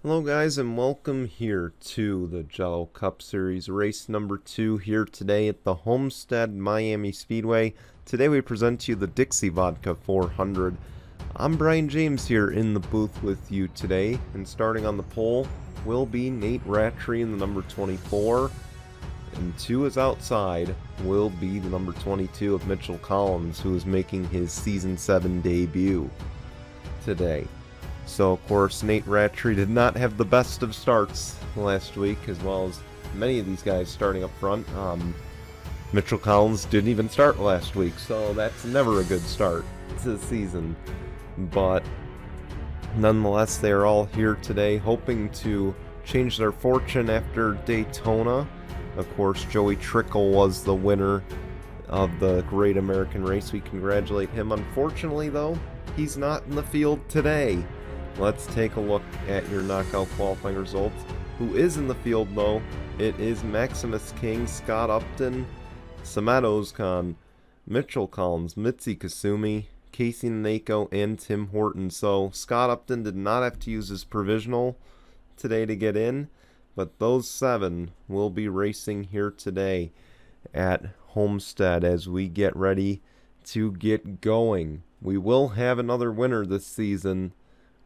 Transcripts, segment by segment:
Hello guys, and welcome here to the Jello Cup Series, race number 2 here today at the Homestead Miami Speedway. Today we present to you the Dixie Vodka 400. I'm Brian James here in the booth with you today, and starting on the pole will be Nate Rattray in the number 24, and 2 is outside will be the number 22 of Mitchell Collins, who is making his Season 7 debut today. So, of course, Nate Rattray did not have the best of starts last week, as well as many of these guys starting up front. Mitchell Collins didn't even start last week, so that's never a good start to the season. But nonetheless, they are all here today, hoping to change their fortune after Daytona. Of course, Joey Trickle was the winner of the Great American Race. We congratulate him. Unfortunately, though, he's not in the field today. Let's take a look at your knockout qualifying results. Who is in the field, though? It is Maximus King, Scott Upton, Samat Ozkan, Mitchell Collins, Mitzi Kasumi, Casey Naneko, and Tim Horton. So Scott Upton did not have to use his provisional today to get in, but those 7 will be racing here today at Homestead as we get ready to get going. We will have another winner this season.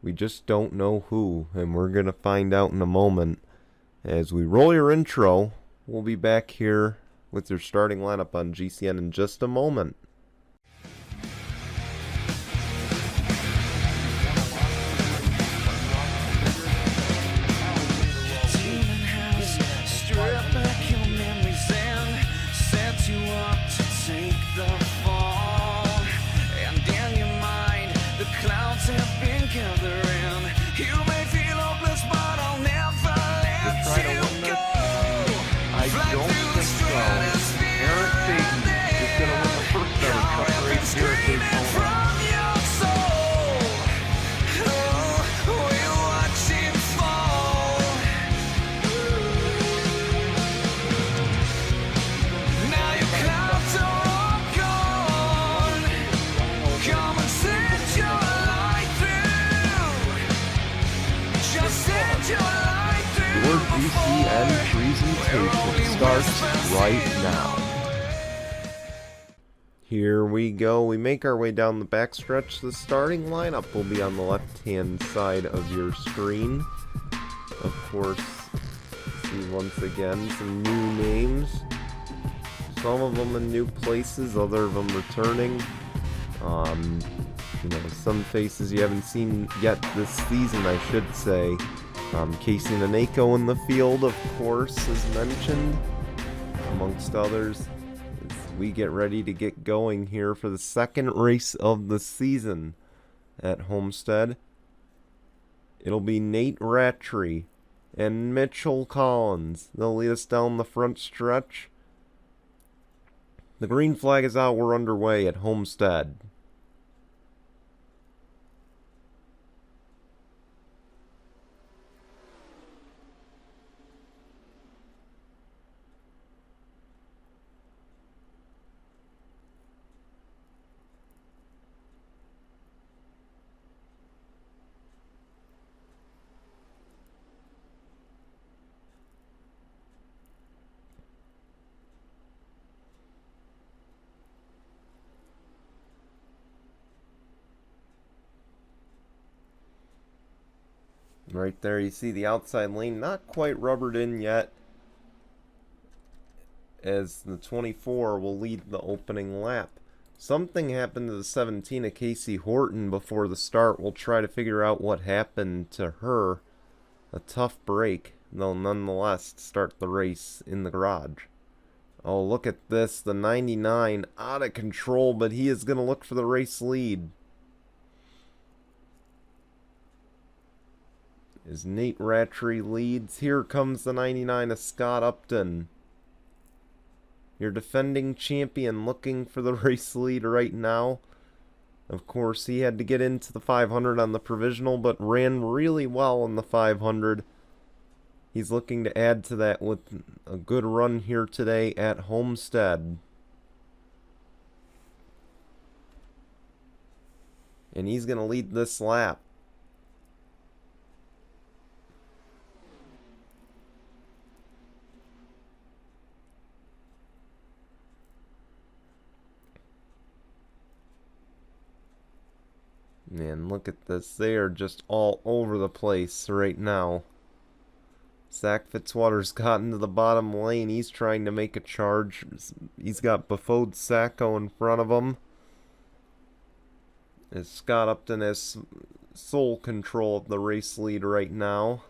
We just don't know who, and we're going to find out in a moment. As we roll your intro, we'll be back here with your starting lineup on GCN in just a moment. GCN presentation starts right now. Here we go. We make our way down the backstretch. The starting lineup will be on the left-hand side of your screen. Of course, see once again some new names. Some of them in new places, other of them returning. Some faces you haven't seen yet this season, I should say. Casey Naneko in the field, of course, as mentioned, amongst others, as we get ready to get going here for the second race of the season at Homestead. It'll be Nate Rattray and Mitchell Collins. They'll lead us down the front stretch. The green flag is out. We're underway at Homestead. Right there, you see the outside lane, not quite rubbered in yet, as the 24 will lead the opening lap. Something happened to the 17 of Casey Horton before the start. We'll try to figure out what happened to her. A tough break. They'll nonetheless start the race in the garage. Oh, look at this. The 99 out of control, but he is going to look for the race lead. As Nate Rattray leads, here comes the 99 of Scott Upton. Your defending champion looking for the race lead right now. Of course, he had to get into the 500 on the provisional, but ran really well in the 500. He's looking to add to that with a good run here today at Homestead. And he's going to lead this lap. Man, look at this. They are just all over the place right now. Zach Fitzwater's gotten to the bottom lane. He's trying to make a charge. He's got Befode Sacco in front of him. As Scott Upton has sole control of the race lead right now.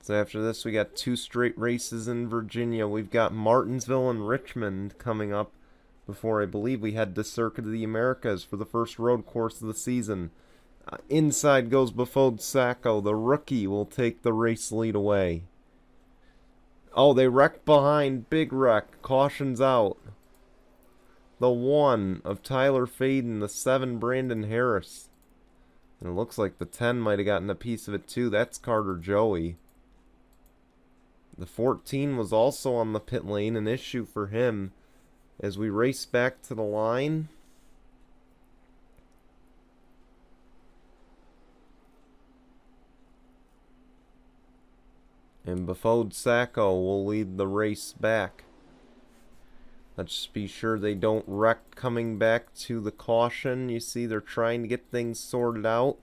So after this, we got 2 straight races in Virginia. We've got Martinsville and Richmond coming up before I believe we head to Circuit of the Americas for the first road course of the season. Inside goes Befode Sacco. The rookie will take the race lead away. Oh, they wrecked behind. Big wreck. Caution's out. The 1 of Tyler Faden. The 7, Brandon Harris. And it looks like the 10 might have gotten a piece of it too. That's Carter Joey. The 14 was also on the pit lane, an issue for him as we race back to the line. And Befode Sacco will lead the race back. Let's just be sure they don't wreck coming back to the caution. You see, they're trying to get things sorted out.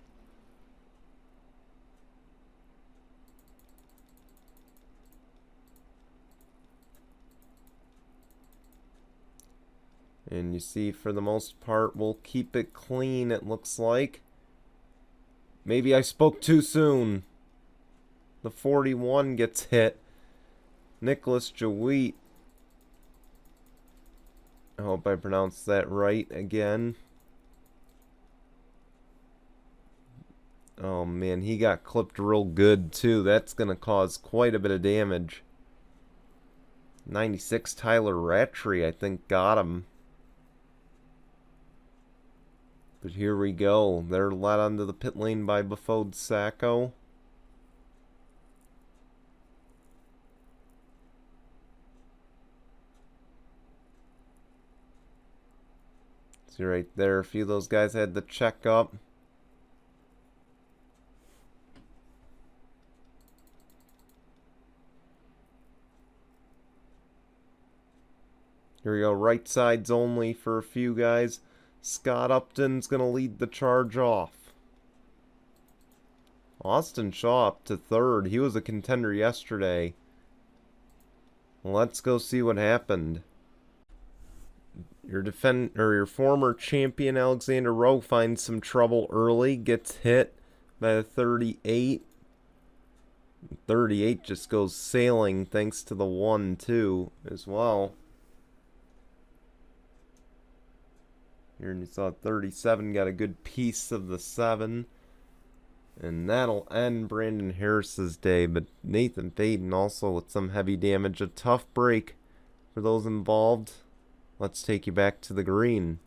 And you see, for the most part, we'll keep it clean, it looks like. Maybe I spoke too soon. The 41 gets hit. Nicholas Jawit. I hope I pronounced that right again. Oh man, he got clipped real good too. That's going to cause quite a bit of damage. 96 Tyler Rattray, I think, got him. But here we go. They're led onto the pit lane by Befode Sacco. See right there, a few of those guys had to check up. Here we go, right sides only for a few guys. Scott Upton's going to lead the charge off. Austin Shaw up to 3rd. He was a contender yesterday. Let's go see what happened. Your former champion Alexander Rowe finds some trouble early, gets hit by the 38. 38 just goes sailing thanks to the 1-2 as well. Here you saw 37 got a good piece of the 7. And that'll end Brandon Harris's day. But Nathan Faden also with some heavy damage. A tough break for those involved. Let's take you back to the green.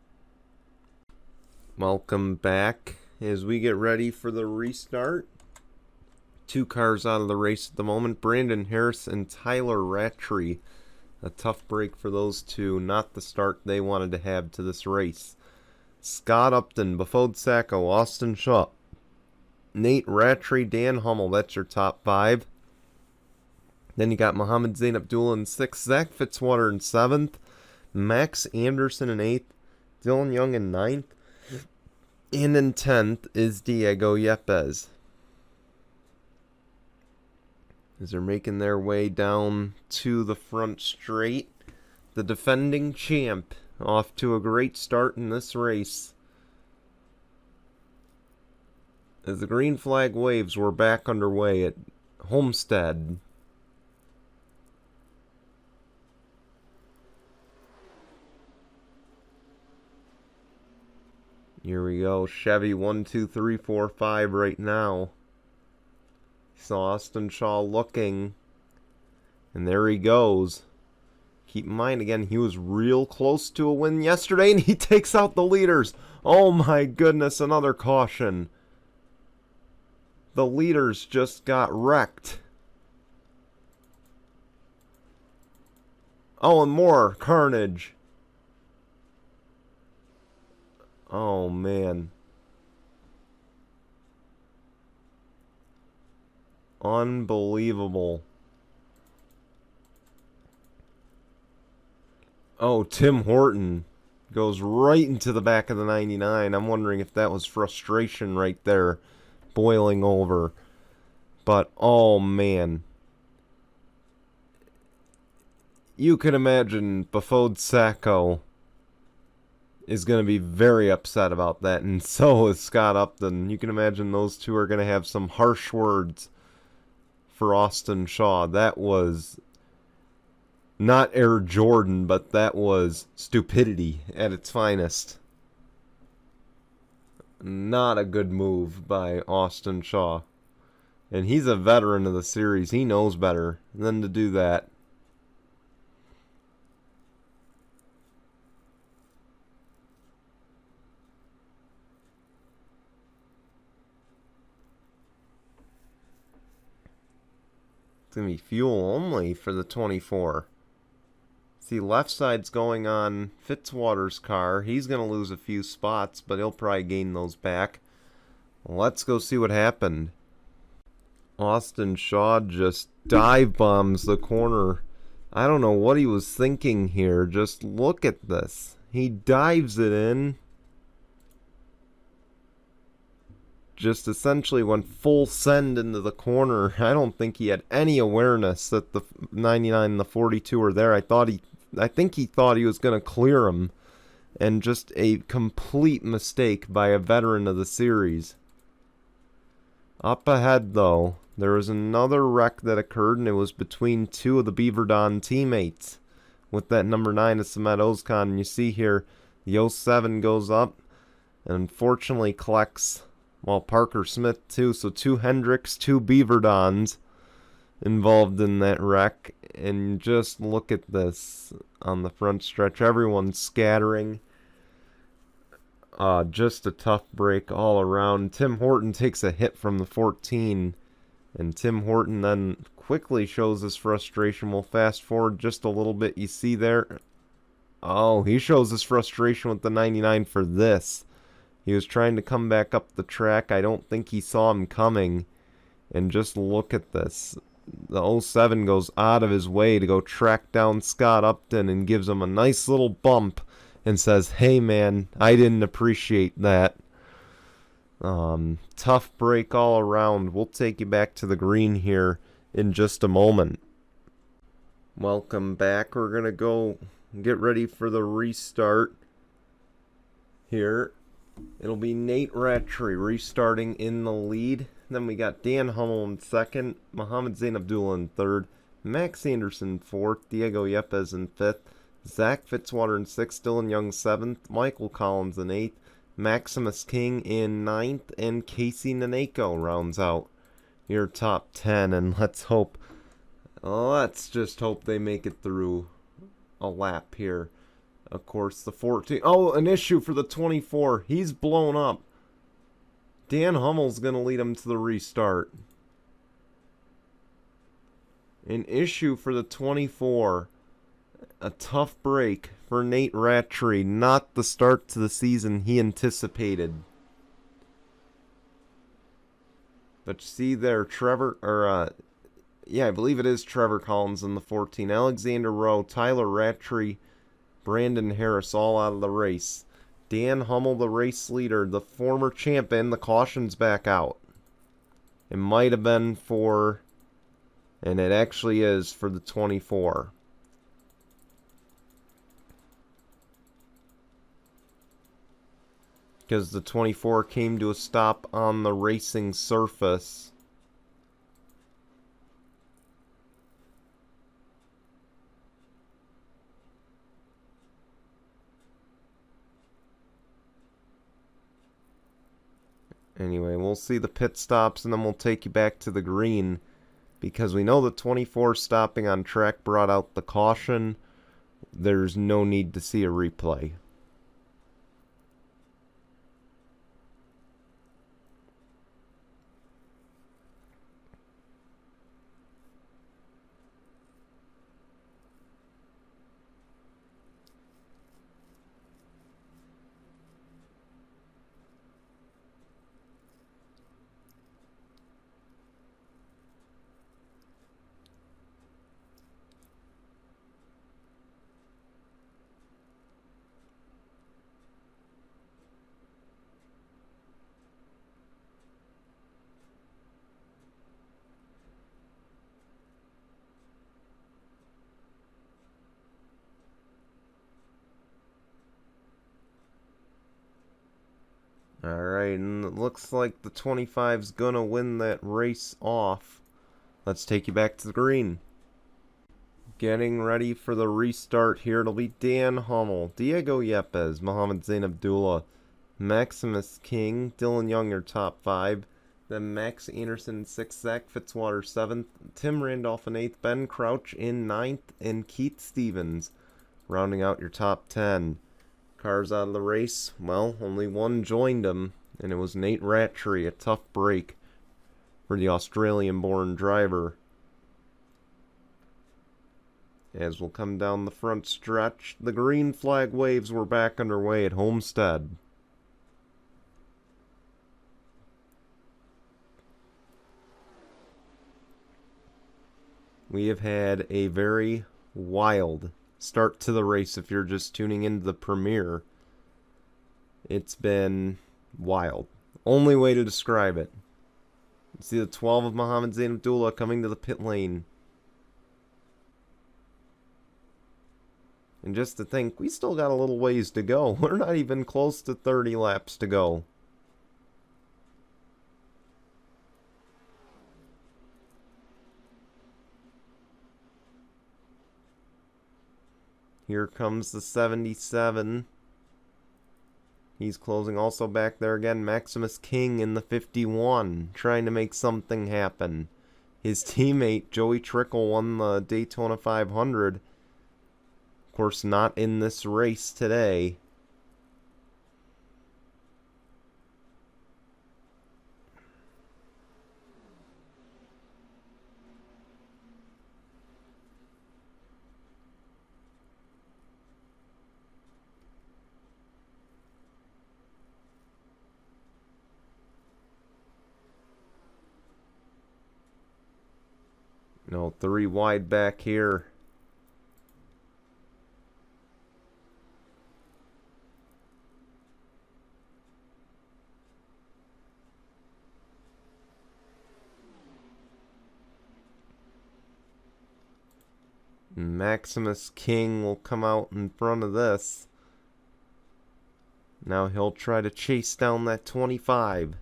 Welcome back as we get ready for the restart. 2 cars out of the race at the moment. Brandon Harris and Tyler Rattray. A tough break for those two. Not the start they wanted to have to this race. Scott Upton, Befode Sacco, Austin Shaw, Nate Rattray, Dan Hummel. That's your top 5. Then you got Mohammed Zain Abdullah in 6th, Zach Fitzwater in 7th, Max Anderson in 8th, Dylan Young in 9th, and in 10th is Diego Yepes. As they're making their way down to the front straight, the defending champ off to a great start in this race. As the green flag waves, we're back underway at Homestead. Here we go, Chevy 1, 2, 3, 4, 5 right now. Saw Austin Shaw looking, and there he goes. Keep in mind, again, he was real close to a win yesterday, and he takes out the leaders. Oh my goodness, another caution. The leaders just got wrecked. Oh, and more carnage. Oh, man. Unbelievable. Oh, Tim Horton goes right into the back of the 99. I'm wondering if that was frustration right there, boiling over. But, oh man. You can imagine Bafode Sacco is going to be very upset about that, and so is Scott Upton. You can imagine those two are going to have some harsh words for Austin Shaw. That was not Air Jordan, but that was stupidity at its finest. Not a good move by Austin Shaw. And he's a veteran of the series. He knows better than to do that. It's going to be fuel only for the 24. See, left side's going on Fitzwater's car. He's going to lose a few spots, but he'll probably gain those back. Let's go see what happened. Austin Shaw just dive bombs the corner. I don't know what he was thinking here. Just look at this. He dives it in. Just essentially went full send into the corner. I don't think he had any awareness that the 99 and the 42 were there. I think he thought he was going to clear him. And just a complete mistake by a veteran of the series. Up ahead, though, there was another wreck that occurred, and it was between two of the Beaver Don teammates with that number 9 of Samet Ozkan. And you see here, the 07 goes up and unfortunately collects, well, Parker Smith too. So 2 Hendricks, 2 Beaver Dons involved in that wreck. And just look at this on the front stretch. Everyone's scattering. Just a tough break all around. Tim Horton takes a hit from the 14. And Tim Horton then quickly shows his frustration. We'll fast forward just a little bit. You see there. Oh, he shows his frustration with the 99 for this. He was trying to come back up the track. I don't think he saw him coming. And just look at this. The 07 goes out of his way to go track down Scott Upton and gives him a nice little bump and says, "Hey man, I didn't appreciate that." Tough break all around. We'll take you back to the green here in just a moment. Welcome back. We're going to go get ready for the restart here. It'll be Nate Rattray restarting in the lead. Then we got Dan Hummel in second, Mohammed Zain Abdullah in third, Max Anderson in fourth, Diego Yepes in fifth, Zach Fitzwater in sixth, Dylan Young seventh, Michael Collins in eighth, Maximus King in ninth, and Casey Naneko rounds out your top 10. And let's just hope they make it through a lap here. Of course, the 14. Oh, an issue for the 24. He's blown up. Dan Hummel's going to lead him to the restart. An issue for the 24. A tough break for Nate Rattray. Not the start to the season he anticipated. But you see there, I believe it is Trevor Collins in the 14. Alexander Rowe, Tyler Rattray, Brandon Harris all out of the race. Dan Hummel, the race leader, the former champion, the caution's back out. It might have been for, and it actually is for the 24. Because the 24 came to a stop on the racing surface. Anyway, we'll see the pit stops and then we'll take you back to the green. Because we know the 24 stopping on track brought out the caution. There's no need to see a replay. Alright, and it looks like the 25's gonna win that race off. Let's take you back to the green. Getting ready for the restart here. It'll be Dan Hummel, Diego Yepes, Mohamed Zain Abdullah, Maximus King, Dylan Young, your top 5. Then Max Anderson in 6th, Zach Fitzwater 7th, Tim Randolph in 8th, Ben Crouch in 9th, and Keith Stevens rounding out your top 10. Cars out of the race, well, only one joined him, and it was Nate Rattray, a tough break for the Australian-born driver. As we'll come down the front stretch, the green flag waves were back underway at Homestead. We have had a very wild start to the race if you're just tuning into the premiere. It's been wild. Only way to describe it. You see the 12 of Mohamed Zain Abdullah coming to the pit lane. And just to think, we still got a little ways to go. We're not even close to 30 laps to go. Here comes the 77. He's closing also back there again. Maximus King in the 51, trying to make something happen. His teammate, Joey Trickle, won the Daytona 500. Of course, not in this race today. No, 3 wide back here. Maximus King will come out in front of this. Now he'll try to chase down that 25.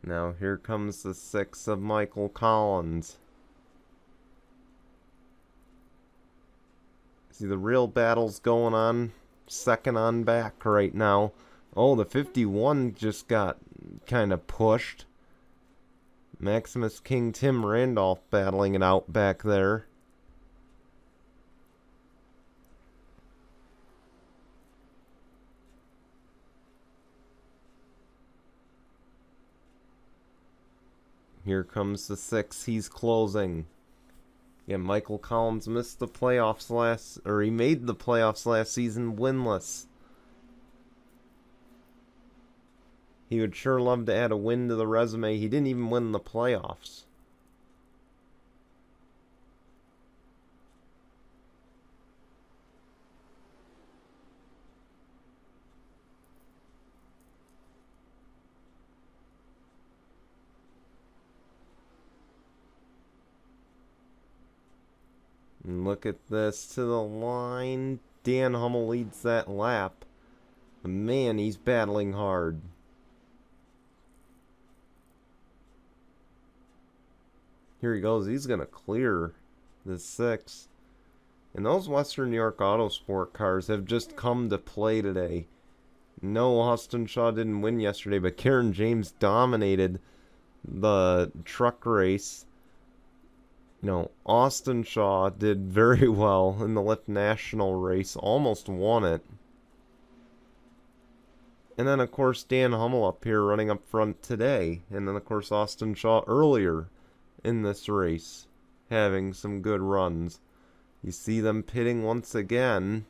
Now here comes the 6 of Michael Collins. See, the real battle's going on second on back right now. Oh, the 51 just got kind of pushed. Maximus King, Tim Randolph battling it out back there. Here comes the 6. He's closing. Yeah, Michael Collins missed the playoffs he made the playoffs last season winless. He would sure love to add a win to the resume. He didn't even win the playoffs. And look at this to the line. Dan Hummel leads that lap. But man, he's battling hard. Here he goes. He's going to clear the 6. And those Western New York Autosport cars have just come to play today. No, Austin Shaw didn't win yesterday, but Karen James dominated the truck race. You know, Austin Shaw did very well in the Lift National race, almost won it. And then, of course, Dan Hummel up here running up front today. And then, of course, Austin Shaw earlier in this race, having some good runs. You see them pitting once again.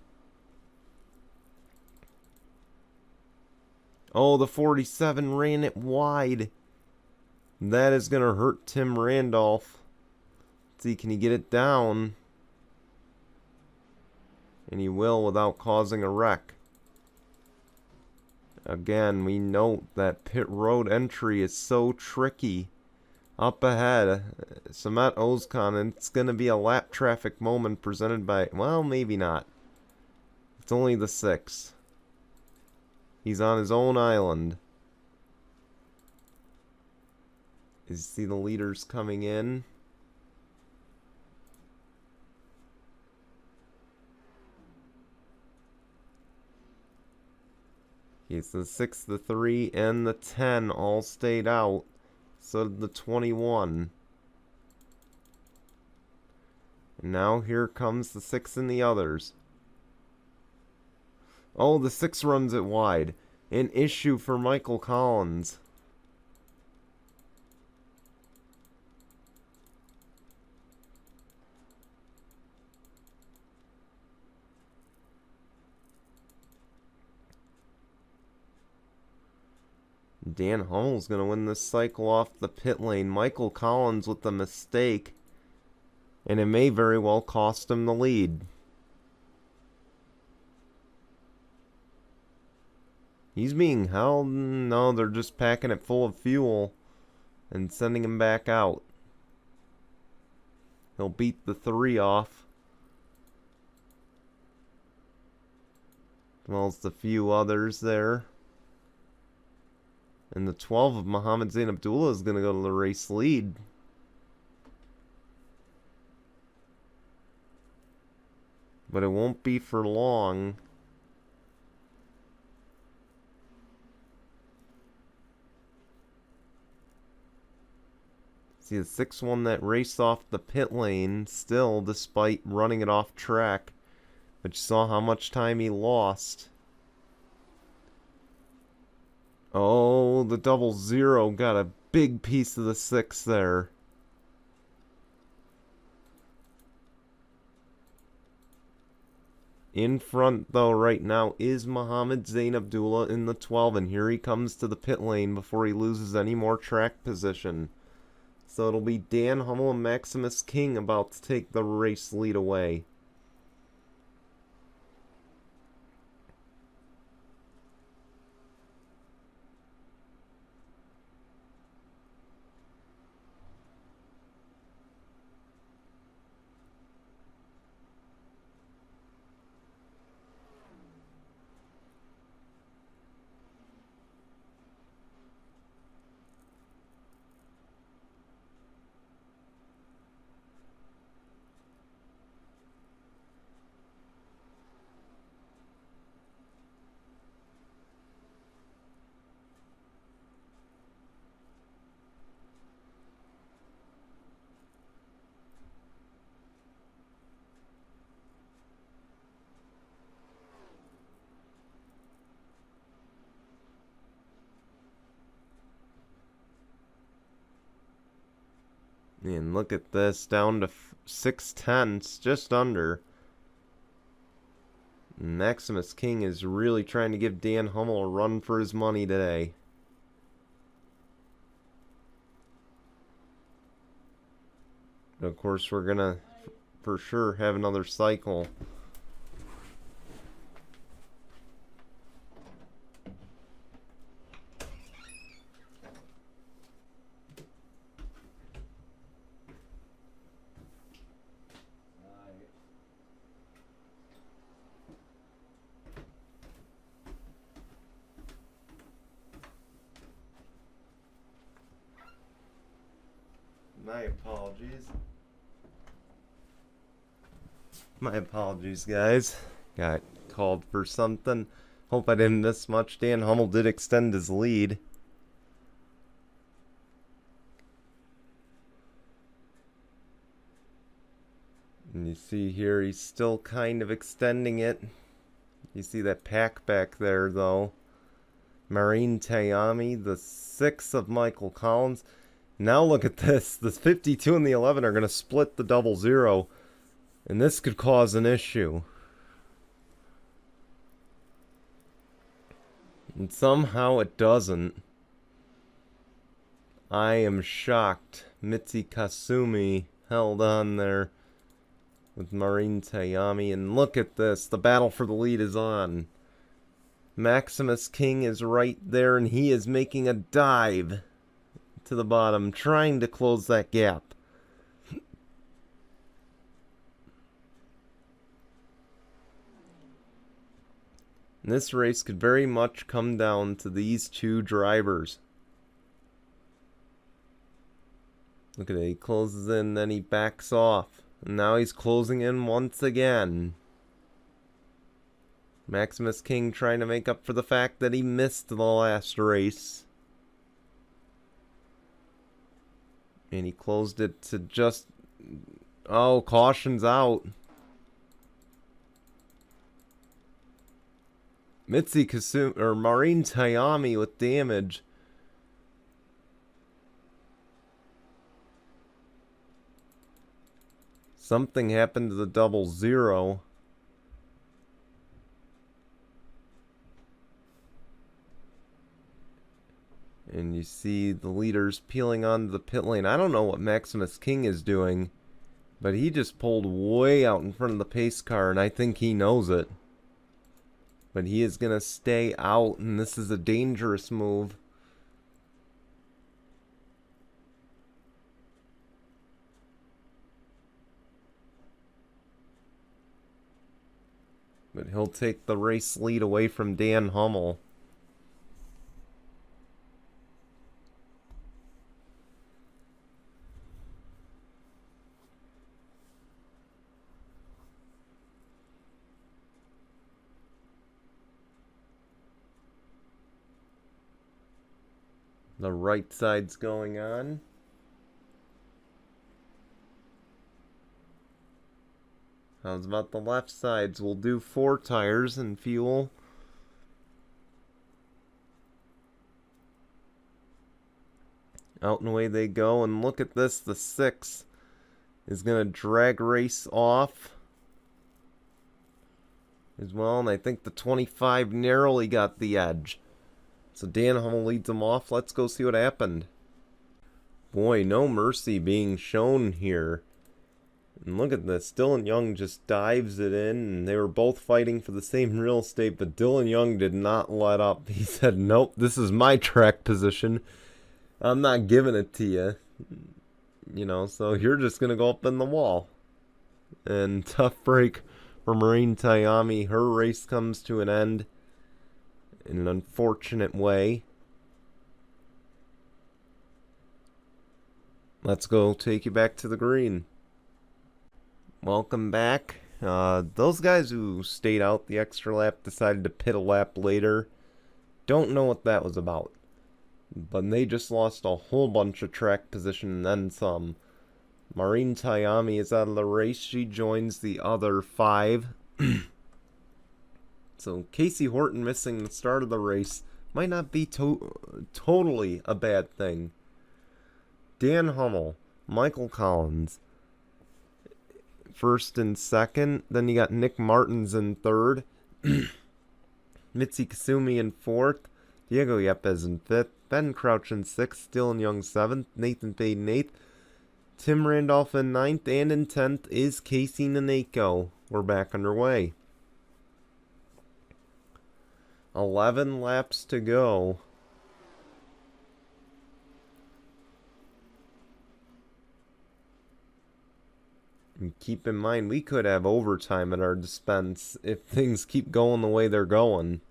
Oh, the 47 ran it wide. That is going to hurt Tim Randolph. Let's see, can he get it down? And he will without causing a wreck. Again, we note that pit road entry is so tricky. Up ahead, Samet Ozkan, and it's going to be a lap traffic moment presented by, well, maybe not. It's only the 6. He's on his own island. You see the leaders coming in. Okay, so the 6, the 3, and the 10 all stayed out. So did the 21. And now here comes the 6 and the others. Oh, the 6 runs it wide. An issue for Michael Collins. Dan Hummel's going to win this cycle off the pit lane. Michael Collins with the mistake. And it may very well cost him the lead. He's being held. No, they're just packing it full of fuel and sending him back out. He'll beat the 3 off. As well as the few others there. And the 12 of Mohammed Zain Abdullah is going to go to the race lead. But it won't be for long. See the 6-1 that raced off the pit lane still, despite running it off track. But you saw how much time he lost. Oh, the 00 got a big piece of the 6 there. In front, though, right now is Mohammed Zain Abdullah in the 12. And here he comes to the pit lane before he loses any more track position. So it'll be Dan Hummel and Maximus King about to take the race lead away. And look at this, down to 6/10, just under. Maximus King is really trying to give Dan Hummel a run for his money today. But of course, we're gonna for sure have another cycle. My apologies. My apologies, guys. Got called for something. Hope I didn't miss much. Dan Hummel did extend his lead. And you see here, he's still kind of extending it. You see that pack back there, though. Marine Tayami, the 6 of Michael Collins. Now look at this. The 52 and the 11 are going to split the 00. And this could cause an issue. And somehow it doesn't. I am shocked. Mitsi Kasumi held on there with Marin Tayami. And look at this. The battle for the lead is on. Maximus King is right there, and he is making a dive to the bottom, trying to close that gap. And this race could very much come down to these two drivers. Look at it, he closes in, then he backs off. And now he's closing in once again. Maximus King trying to make up for the fact that he missed the last race. And he closed it to just... Oh, caution's out. Mitsi Kasumi, or Marin Tayami with damage. Something happened to the 00. And you see the leaders peeling onto the pit lane. I don't know what Maximus King is doing, but he just pulled way out in front of the pace car, and I think he knows it. But he is going to stay out, and this is a dangerous move. But he'll take the race lead away from Dan Hummel. The right side's going on. How's about the left sides? We'll do 4 tires and fuel. Out and away they go, and look at this. The 6 is going to drag race off as well, and I think the 25 narrowly got the edge. So Dan Hummel leads them off. Let's go see what happened. Boy, no mercy being shown here. And look at this. Dylan Young just dives it in. And they were both fighting for the same real estate. But Dylan Young did not let up. He said, nope, this is my track position. I'm not giving it to you. You know, so you're just going to go up in the wall. And tough break for Marin Tayami. Her race comes to an end in an unfortunate way. Let's go take you back to the green. Welcome back. Those guys who stayed out the extra lap decided to pit a lap later. Don't know what that was about. But they just lost a whole bunch of track position and then some. Marin Tayami is out of the race. She joins the other 5. So Casey Horton missing the start of the race might not be totally a bad thing. Dan Hummel, Michael Collins, first and second. Then you got Nick Martins in third. Mitsi Kasumi in fourth. Diego Yepes in fifth. Ben Crouch in sixth. Dylan Young seventh. Nathan Payne in eighth. Tim Randolph in ninth. And in 10th is Casey Naneko. We're back underway. 11 laps to go. And keep in mind, we could have overtime at our dispense if things keep going the way they're going.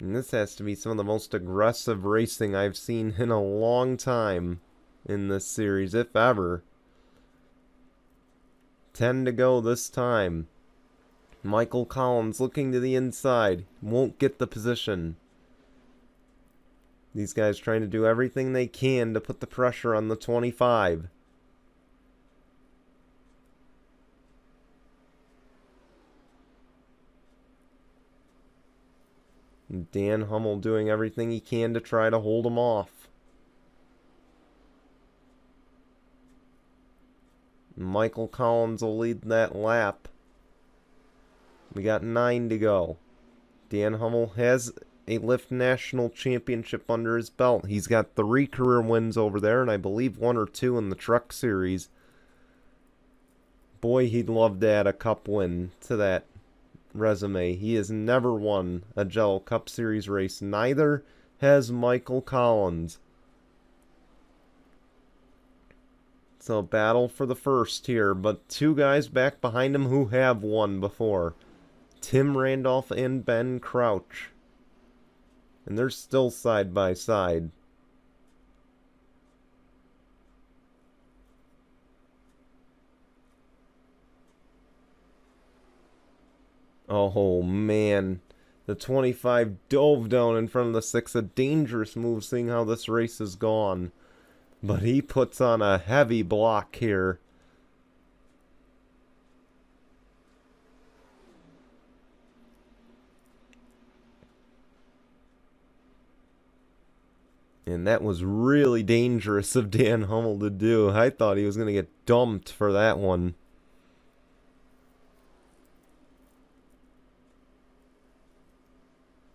And this has to be some of the most aggressive racing I've seen in a long time in this series, if ever. 10 to go this time. Michael Collins looking to the inside. Won't get the position. These guys trying to do everything they can to put the pressure on the 25. Dan Hummel doing everything he can to try to hold him off. Michael Collins will lead that lap. We got 9 to go. Dan Hummel has a Lyft National Championship under his belt. He's got 3 career wins over there, and I believe 1 or 2 in the Truck Series. Boy, he'd love to add a Cup win to that resume. He has never won a Jello Cup Series race. Neither has Michael Collins. So battle for the first here, but 2 guys back behind him who have won before. Tim Randolph and Ben Crouch. And they're still side by side. Oh man, the 25 dove down in front of the 6. A dangerous move seeing how this race has gone. But he puts on a heavy block here. And that was really dangerous of Dan Hummel to do. I thought he was going to get dumped for that one.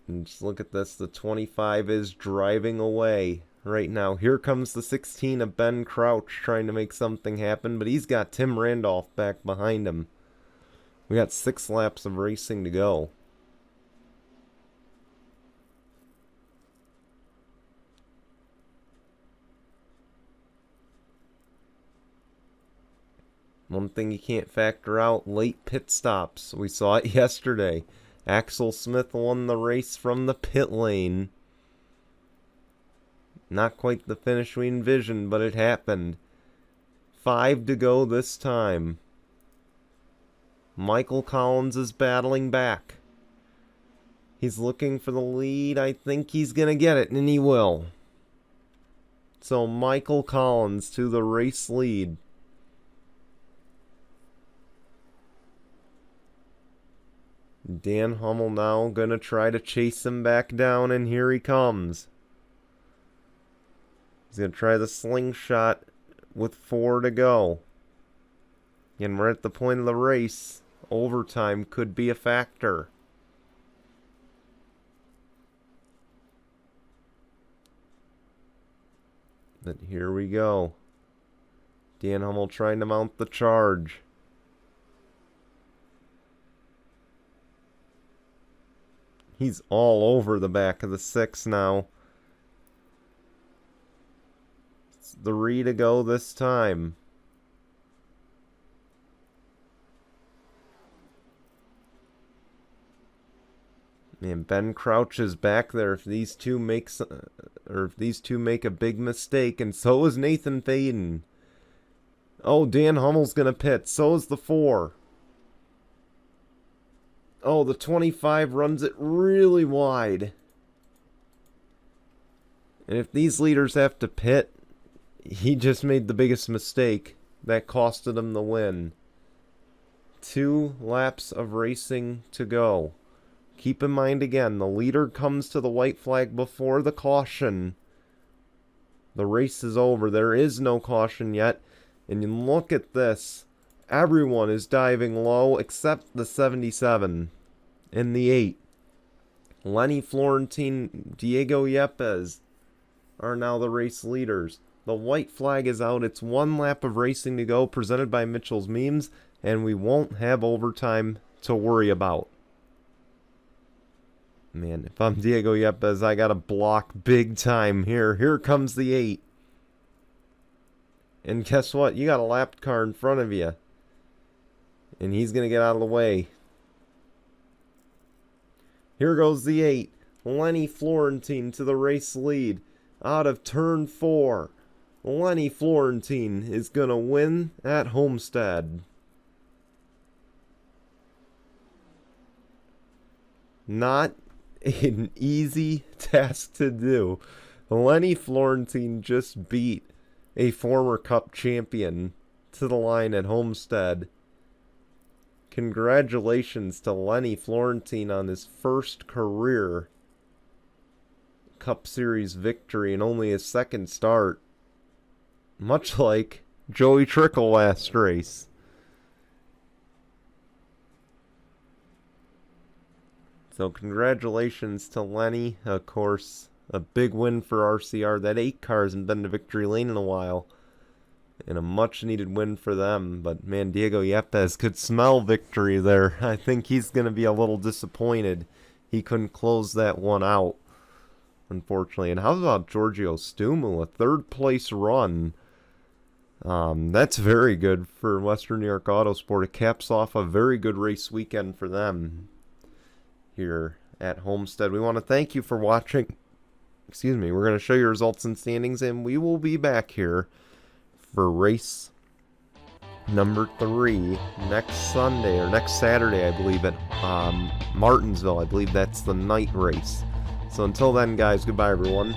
And just look at this. The 25 is driving away right now. Here comes the 16 of Ben Crouch trying to make something happen, but he's got Tim Randolph back behind him. We got 6 laps of racing to go. One thing you can't factor out, late pit stops. We saw it yesterday. Axel Smith won the race from the pit lane. Not quite the finish we envisioned, but it happened. 5 to go this time. Michael Collins is battling back. He's looking for the lead. I think he's going to get it, and he will. So Michael Collins to the race lead. Dan Hummel now going to try to chase him back down, and here he comes. He's going to try the slingshot with 4 to go. And we're at the point of the race. Overtime could be a factor. But here we go. Dan Hummel trying to mount the charge. He's all over the back of the 6 now. It's 3 to go this time. Man, Ben Crouch is back there if these two make a big mistake, and so is Nathan Faden. Oh, Dan Hummel's gonna pit. So is the 4. Oh, the 25 runs it really wide. And if these leaders have to pit, he just made the biggest mistake. That costed him the win. 2 laps of racing to go. Keep in mind again, the leader comes to the white flag before the caution. The race is over. There is no caution yet. And you look at this. Everyone is diving low except the 77 and the 8. Lenny Florentine, Diego Yepes are now the race leaders. The white flag is out. It's 1 lap of racing to go, presented by Mitchell's Memes, and we won't have overtime to worry about. Man, if I'm Diego Yepes, I gotta block big time here. Here comes the 8. And guess what? You got a lap car in front of you. And he's going to get out of the way. Here goes the 8. Lenny Florentine to the race lead. Out of turn 4. Lenny Florentine is going to win at Homestead. Not an easy task to do. Lenny Florentine just beat a former Cup champion to the line at Homestead. Congratulations to Lenny Florentine on his first career Cup Series victory and only his second start. Much like Joey Trickle last race. So congratulations to Lenny. Of course, a big win for RCR. That 8 car hasn't been to victory lane in a while. And a much-needed win for them. But, man, Diego Yepes could smell victory there. I think he's going to be a little disappointed he couldn't close that one out, unfortunately. And how about Giorgio Stumu, a third-place run? That's very good for Western New York Autosport. It caps off a very good race weekend for them here at Homestead. We want to thank you for watching. Excuse me. We're going to show you results and standings, and we will be back here for race number 3 next Sunday, or next Saturday, I believe, at Martinsville. I believe that's the night race. So until then, guys, goodbye, everyone.